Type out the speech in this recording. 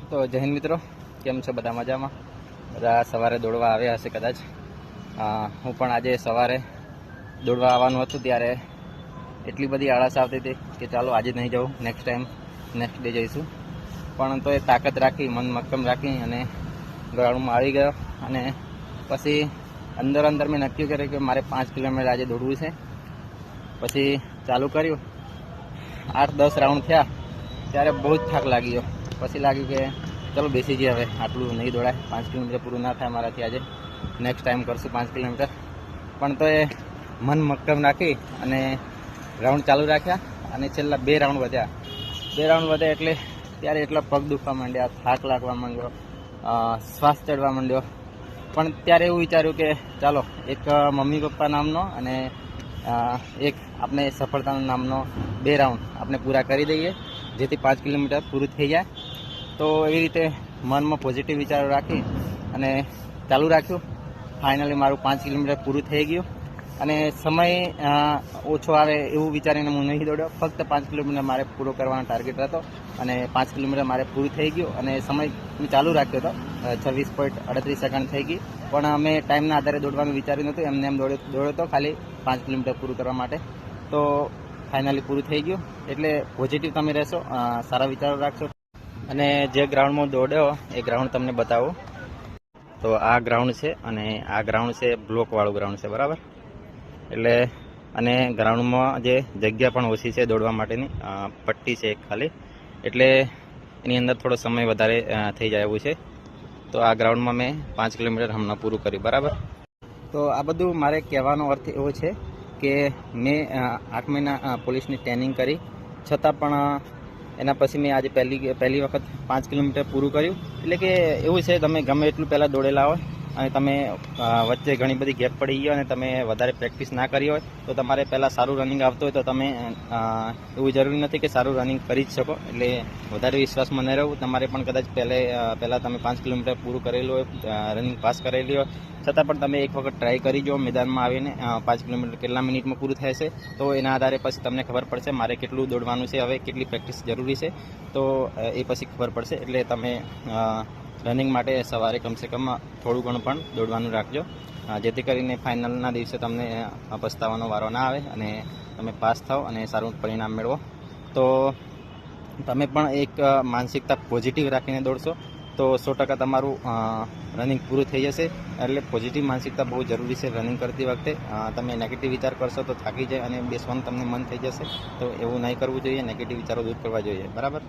તો જય હિન્દ મિત્રો, કેમ છો બધા? મજામાં? બધા સવારે દોડવા આવ્યા હશે કદાચ. હું પણ આજે સવારે દોડવા આવવાનું હતું ત્યારે એટલી બધી આળસ આવતી હતી કે ચાલો આજે નહીં જવું, નેક્સ્ટ ટાઈમ નેક્સ્ટ ડે જઈશું. પણ તો એ તાકાત રાખી, મન મક્કમ રાખી અને ગ્રાઉન્ડમાં આવી ગયો. અને પછી અંદર મેં નક્કી કર્યું કે મારે 5 કિલોમીટર આજે દોડવું છે. પછી ચાલુ કર્યું. 8-10 રાઉન્ડ થયા ત્યારે બહુ જ થાક લાગ્યો. પછી લાગ્યું કે ચલો બેસી જઈએ, હવે આટલું નહીં દોડાય, 5 કિલોમીટર પૂરું ના થાય મારાથી આજે, નેક્સ્ટ ટાઈમ કરશું 5 કિલોમીટર. પણ તો એ મન મક્કમ રાખી અને રાઉન્ડ ચાલુ રાખ્યા અને છેલ્લા 2 રાઉન્ડ વધ્યા. 2 રાઉન્ડ વધ્યા એટલે ત્યારે એટલા પગ દુખવા માંડ્યા, થાક લાગવા માંડ્યો, શ્વાસ ચડવા માંડ્યો. પણ ત્યારે એવું વિચાર્યું કે ચાલો એક મમ્મી પપ્પા નામનો અને એક આપણે સફળતાનો નામનો 2 રાઉન્ડ આપણે પૂરા કરી દઈએ, જેથી 5 કિલોમીટર પૂરું થઈ જાય. તો એવી રીતે મનમાં પોઝિટિવ વિચારો રાખી અને ચાલુ રાખ્યું. ફાઇનલી મારું 5 કિલોમીટર પૂરું થઈ ગયું અને સમય ઓછો આવે એવું વિચારીને હું નહીં દોડ્યો. ફક્ત 5 કિલોમીટર મારે પૂરો કરવાનો ટાર્ગેટ હતો અને 5 કિલોમીટર મારે પૂરું થઈ ગયું. અને સમય મેં ચાલુ રાખ્યો હતો, 26.38 સેકન્ડ થઈ ગઈ. પણ અમે ટાઈમના આધારે દોડવાનું વિચાર્યું નહોતું, એમને એમ દોડ્યો હતો ખાલી 5 કિલોમીટર પૂરું કરવા માટે. તો ફાઇનલી પૂરું થઈ ગયું. એટલે પોઝિટિવ તમે રહેશો, સારા વિચારો રાખશો. અને જે ગ્રાઉન્ડમાં દોડ્યો એ ગ્રાઉન્ડ તમને બતાવું. તો આ ગ્રાઉન્ડ છે અને આ ગ્રાઉન્ડ છે બ્લોકવાળું ગ્રાઉન્ડ છે, બરાબર. એટલે અને ગ્રાઉન્ડમાં જે જગ્યા પણ ઓછી છે દોડવા માટેની, પટ્ટી છે એક ખાલી, એટલે એની અંદર થોડો સમય વધારે થઈ જાય એવું છે. તો આ ગ્રાઉન્ડમાં મેં 5 કિલોમીટર હમણાં પૂરું કર્યું, બરાબર. તો આ બધું મારે કહેવાનો અર્થ એવો છે કે મેં 8 મહિના પોલીસની ટ્રેનિંગ કરી, છતાં પણ એના પછી મેં આજે પહેલી વખત 5 કિલોમીટર પૂરું કર્યું. એટલે કે એવું છે, તમે ગમે એટલું પહેલાં દોડેલા હોય અને તમે વચ્ચે ઘણી બધી ગેપ પડી ગઈ અને તમે વધારે પ્રેક્ટિસ ના કરી હોય તો તમારે પહેલાં સારું રનિંગ આવતું હોય તો તમે એવું જરૂરી નથી કે સારું રનિંગ કરી જ શકો. એટલે વધારે વિશ્વાસમાં ન રહેવું. તમારે પણ કદાચ પહેલાં તમે 5 કિલોમીટર પૂરું કરેલું હોય, રનિંગ પાસ કરેલી હોય, છતાં પણ તમે એક વખત ટ્રાય કરી જુઓ મેદાનમાં આવીને 5 કિલોમીટર કેટલા મિનિટમાં પૂરું થાય છે. તો એના આધારે પછી તમને ખબર પડશે મારે કેટલું દોડવાનું છે, હવે કેટલી પ્રેક્ટિસ જરૂરી છે, તો એ પછી ખબર પડશે. એટલે તમે રનિંગ માટે સવારે કમસે કમ થોડું ઘણું પણ દોડવાનું રાખજો, જેથી કરીને ફાઇનલના દિવસે તમને પસ્તાવાનો વારો ના આવે અને તમે પાસ થાઓ અને સારું પરિણામ મેળવો. તો તમે પણ એક માનસિકતા પોઝિટિવ રાખીને દોડશો તો 100% તમારું રનિંગ પૂરું થઈ જશે. એટલે પોઝિટિવ માનસિકતા બહુ જરૂરી છે રનિંગ કરતી વખતે. તમે નેગેટિવ વિચાર કરશો તો થાકી જાય અને બેસવાનું તમને મન થઈ જશે. તો એવું નહીં કરવું જોઈએ, નેગેટિવ વિચારો દૂર કરવા જોઈએ, બરાબર.